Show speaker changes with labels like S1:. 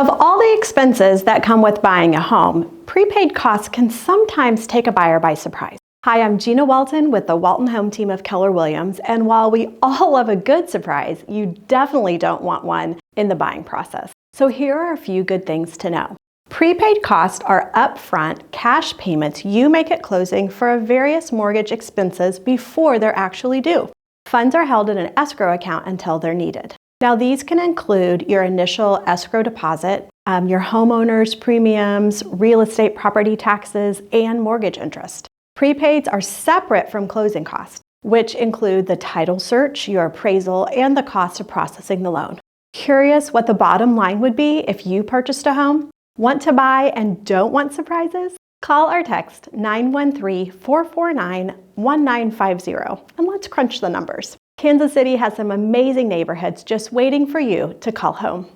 S1: Of all the expenses that come with buying a home, prepaid costs can sometimes take a buyer by surprise. Hi, I'm Gina Walton with the Walton Home Team of Keller Williams, and while we all love a good surprise, you definitely don't want one in the buying process. So here are a few good things to know. Prepaid costs are upfront cash payments you make at closing for various mortgage expenses before they're actually due. Funds are held in an escrow account until they're needed. Now, these can include your initial escrow deposit, your homeowner's premiums, real estate property taxes, and mortgage interest. Prepaids are separate from closing costs, which include the title search, your appraisal, and the cost of processing the loan. Curious what the bottom line would be if you purchased a home? Want to buy and don't want surprises? Call or text 913-449-1950 and let's crunch the numbers. Kansas City has some amazing neighborhoods just waiting for you to call home.